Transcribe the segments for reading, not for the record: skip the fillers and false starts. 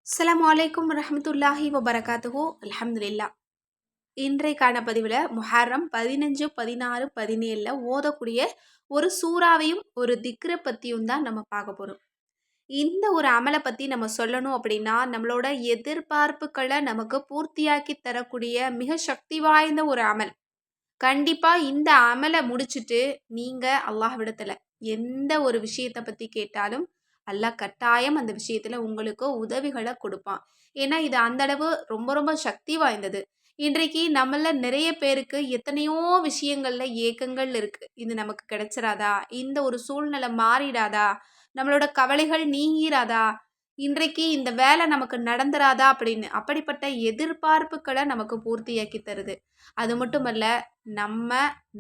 அஸ்ஸலாமு அலைக்கும் வரஹ்மத்துல்லாஹி வபரகாத்துஹு. அல்ஹம்துலில்லாஹ். இன்றைக்கான பதிவில் முஹர்ரம் 15, 16, 17 ஓதக்கூடிய ஒரு சூறாவையும் ஒரு திக்ர பற்றியும் தான் நம்ம பார்க்க போகிறோம். இந்த ஒரு அமலை பற்றி நம்ம சொல்லணும் அப்படின்னா நம்மளோட எதிர்பார்ப்புகளை நமக்கு பூர்த்தியாக்கி தரக்கூடிய மிக சக்தி வாய்ந்த ஒரு அமல். கண்டிப்பா இந்த அமல முடிச்சுட்டு, நீங்க அல்லாஹ்விடத்துல எந்த ஒரு விஷயத்த பத்தி கேட்டாலும், அல்லாஹ் கட்டாயம் அந்த விஷயத்துல உங்களுக்கு உதவிகள குடுப்பான். ஏன்னா, இது அந்த அளவு ரொம்ப ரொம்ப சக்தி வாய்ந்தது. இன்றைக்கு நம்மள நிறைய பேருக்கு எத்தனையோ விஷயங்கள்ல ஏக்கங்கள் இருக்கு. இது நமக்கு கிடைச்சிராதா? இந்த ஒரு சூழ்நிலை மாறிடாதா? நம்மளோட கவலைகள் நீங்கிராதா? இன்றைக்கு இந்த வேலை நமக்கு நடந்துராதா? அப்படின்னு. அப்படிப்பட்ட எதிர்பார்ப்புகள நமக்கு பூர்த்தியாக்கி தருது. அது மட்டுமல்ல, நம்ம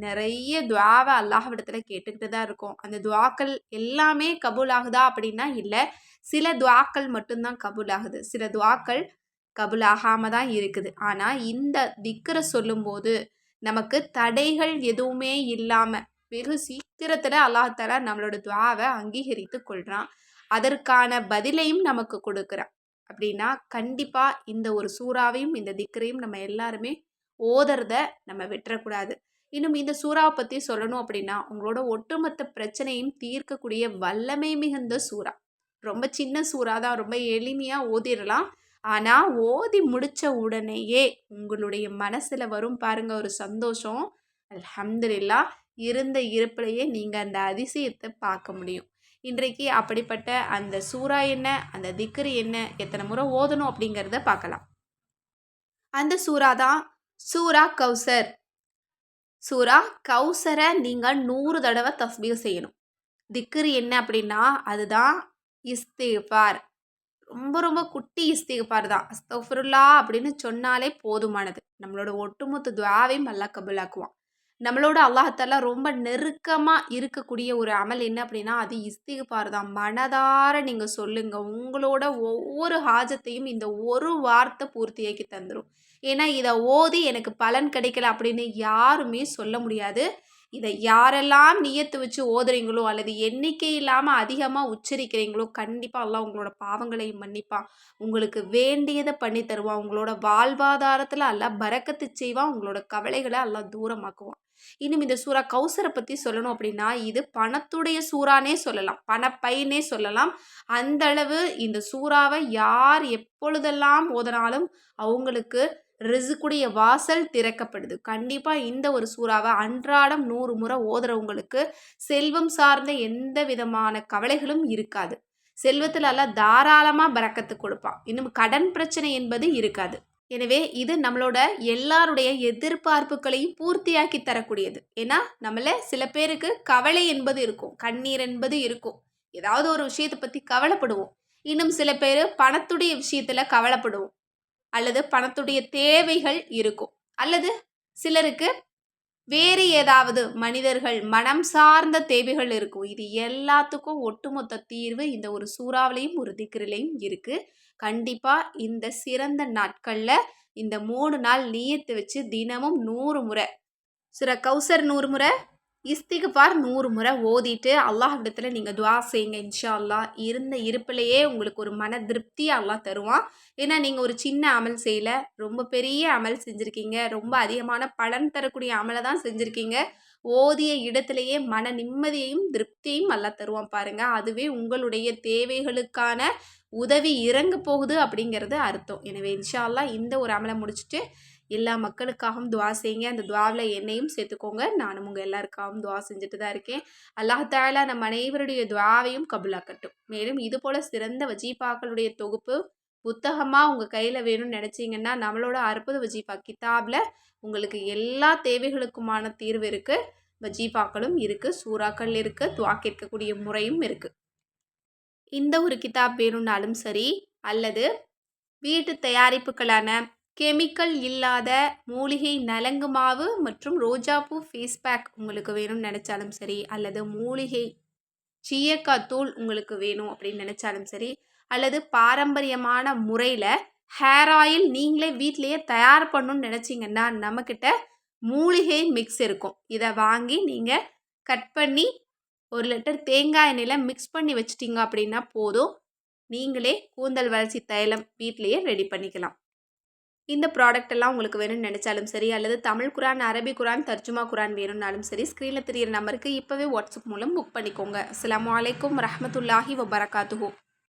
நிறைய துஆவ அல்லாஹ்விடத்துல கேட்டுக்கிட்டு தான் இருக்கோம். அந்த துஆக்கள் எல்லாமே கபூல் ஆகுதா அப்படின்னா இல்ல. சில துஆக்கள் மட்டும் தான் கபூல் ஆகுது. சில துஆக்கள் கபூல் ஆகாம தான் இருக்குது. ஆனா இந்த திக்ர சொல்லும்போது நமக்கு தடைகள் எதுவுமே இல்லாம வெகு சீக்கிரத்துல அல்லாஹ் தஆலா நம்மளோட துஆவ அங்கீகரித்துக் கொள்றான். அதற்கான பதிலையும் நமக்கு கொடுக்குறான். அப்படின்னா கண்டிப்பா இந்த ஒரு சூறாவையும் இந்த திக்ரையும் நம்ம எல்லாருமே ஓதுறத நம்ம விட்டுறக்கூடாது. இன்னும் இந்த சூறாவ பத்தி சொல்லணும் அப்படின்னா, உங்களோட ஒட்டுமொத்த பிரச்சனையும் தீர்க்கக்கூடிய வல்லமை மிகுந்த சூறா. ரொம்ப சின்ன சூறா தான். ரொம்ப எளிமையா ஓதிறலாம். ஆனா, ஓதி முடிச்ச உடனேயே உங்களுடைய மனசுல வரும் பாருங்க ஒரு சந்தோஷம். அல்ஹம்துலில்லாஹ். இருந்த இருப்பிலேயே நீங்க அந்த அதிசயத்த பார்க்க முடியும். இன்றைக்கு அப்படிப்பட்ட அந்த சூறா என்ன? அந்த திக்ர் என்ன? எத்தன முறை ஓதணும் அப்படிங்கிறத பார்க்கலாம். அந்த சூறா தான் சூரா கௌசர். சூரா கௌசர நீங்க 100 தடவ தஸ்பீஹ் செய்யணும். திக்ர் என்ன அப்படின்னா, அதுதான் இஸ்திக்ஃபார். ரொம்ப ரொம்ப குட்டி இஸ்திக்ஃபார் தான். அஸ்தக்ஃபிருல்லாஹ் அப்படின்னு சொன்னாலே போதுமானது. நம்மளோட ஒட்டுமொத்த துஆவையும் அல்லாஹ் கபூலாக்குவான். நம்மளோட அல்லாஹ் தஆலா ரொம்ப நெருக்கமா இருக்கக்கூடிய ஒரு அமல் என்ன அப்படின்னா, அது இஸ்திக்ஃபார் தான். மனதார நீங்க சொல்லுங்க. உங்களோட ஒவ்வொரு ஹாஜத்தையும் இந்த ஒரு வார்த்தை பூர்த்தியாக்கி தந்துரும். ஏன்னா, இத ஓதி எனக்கு பலன் கிடைக்கல அப்படின்னு யாருமே சொல்ல முடியாது. இத யாரெல்லாம் நியத்து வச்சு ஓதுறீங்களோ, அல்லது எண்ணிக்கை இல்லாம அதிகமா உச்சரிக்கிறீங்களோ, கண்டிப்பா அல்லாஹ் உங்களோட பாவங்களை மன்னிப்பான். உங்களுக்கு வேண்டியத பண்ணி தருவான். உங்களோட வாழ்வாதாரத்துல அல்லாஹ் பரக்கத்து செய்வான். உங்களோட கவலைகள அல்லாஹ் தூரமாக்குவான். இன்னும் இந்த சூரா கௌசர பத்தி சொல்லணும் அப்படின்னா, இது பணத்துடைய சூறானே சொல்லலாம். பணப்பைனே சொல்லலாம். அந்த அளவு இந்த சூறாவ யார் எப்பொழுதெல்லாம் ஓதுனாலும் அவங்களுக்கு ரிஸ்க்குடைய வாசல் திறக்கப்படுது. கண்டிப்பா இந்த ஒரு சூறாவ அன்றாடம் 100 முறை ஓதுறவங்களுக்கு செல்வம் சார்ந்த எந்த விதமான கவலைகளும் இருக்காது. செல்வத்துல அல்லாஹ் தாராளமா பரக்கத்து கொடுப்பான். இன்னும் கடன் பிரச்சனை என்பது இருக்காது. எனவே இது நம்மளோட எல்லாருடைய எதிர்பார்ப்புகளையும் பூர்த்தியாக்கி தரக்கூடியது. ஏன்னா, நம்மள சில பேருக்கு கவலை என்பது இருக்கும். கண்ணீர் என்பது இருக்கும். ஏதாவது ஒரு விஷயத்த பத்தி கவலைப்படுவோம். இன்னும் சில பேரு பணத்துடைய விஷயத்துல கவலைப்படுவோம். அல்லது பணத்துடைய தேவைகள் இருக்கும். அல்லது சிலருக்கு வேறு ஏதாவது மனிதர்கள் மனம் சார்ந்த தேவைகள் இருக்கும். இது எல்லாத்துக்கும் ஒட்டுமொத்த தீர்வு இந்த ஒரு சூறாவிலையும், ஒரு திக்ரிலையும் இருக்கு. கண்டிப்பா இந்த சிறந்த நாட்கள்ல இந்த 3 நாள் நியத்து வச்சு தினமும் 100 முறை சூரா கௌசர் 100 முறை, இஸ்திக்ஃபார் 100 முறை ஓதிட்டு அல்லாஹ்விடத்துல நீங்க துஆ செய்யுங்க இன்ஷா அல்லாஹ். இருந்த இருப்பிலேயே உங்களுக்கு ஒரு மன திருப்திய அல்லாஹ் தருவான். ஏன்னா, நீங்க ஒரு சின்ன அமல் செய்யல. ரொம்ப பெரிய அமல் செஞ்சிருக்கீங்க. ரொம்ப அதிகமான பலன் தரக்கூடிய அமல தான் செஞ்சிருக்கீங்க. ஓதிய இடத்திலேயே மன நிம்மதியையும், திருப்தியையும் அல்லாஹ் தருவான் பாருங்க. அதுவே உங்களுடைய தேவைகளுக்கான உதவி இறங்க போகுது அப்படிங்கிறது அர்த்தம். எனவே இன்ஷா அல்லாஹ் இந்த ஒரு அமல முடிச்சுட்டு எல்லா மக்களுக்காகவும் துஆ செய்யுங்க. அந்த துஆவுல என்னையும் சேர்த்துக்கோங்க. நானும் உங்க எல்லாருக்காகவும் துஆ செஞ்சுட்டு தான் இருக்கேன். அல்லாஹ் தஆலா நம் அனைவருடைய துஆவையும் கபூலாக்கட்டும். மேலும் இதுபோல சிறந்த வஜீஃபாக்களுடைய தொகுப்பு புத்தகமா உங்க கையில வேணும்னு நினைச்சீங்கன்னா, நம்மளோட அற்புத வஜீஃபா கிதாப்ல உங்களுக்கு எல்லா தேவைகளுக்குமான தீர்வு இருக்கு. வஜீஃபாக்களும் இருக்கு, சூறாக்கள் இருக்கு, துஆ கேட்கக்கூடிய முறையும் இருக்கு. இந்த ஒரு கிதாப் வேணும்னாலும் சரி, அல்லது வீட்டு தயாரிப்புகளான கெமிக்கல் இல்லாத மூலிகை நலங்கு மாவு மற்றும் ரோஜாப்பூ ஃபேஸ் பேக் உங்களுக்கு வேணும்னு நினச்சாலும் சரி, அல்லது மூலிகை சீயக்காய் தூள் உங்களுக்கு வேணும் அப்படின்னு நினச்சாலும் சரி, அல்லது பாரம்பரியமான முறையில் ஹேர் ஆயில் நீங்களே வீட்டிலேயே தயார் பண்ணணும்னு நினச்சிங்கன்னா நம்மக்கிட்ட மூலிகை மிக்ஸ் இருக்கும். இதை வாங்கி நீங்கள் கட் பண்ணி 1 லிட்டர் தேங்காய் எண்ணெயில் மிக்ஸ் பண்ணி வச்சிட்டிங்க அப்படின்னா போதும். நீங்களே கூந்தல் வளர்ச்சி தைலம் வீட்டிலேயே ரெடி பண்ணிக்கலாம். இந்த ப்ராடக்ட் எல்லாம் உங்களுக்கு வேணும்னு நினச்சாலும் சரி, அல்லது தமிழ் குரான், அரபி குரான், தர்ஜுமா குரான் வேணும்னாலும் சரி, ஸ்க்ரீனில் தெரியிற நம்பருக்கு இப்போவே வாட்ஸ்அப் மூலம் புக் பண்ணிக்கோங்க. அஸ்ஸலாமு அலைக்கும் வரஹ்மத்துல்லாஹி வபரகாத்துஹு.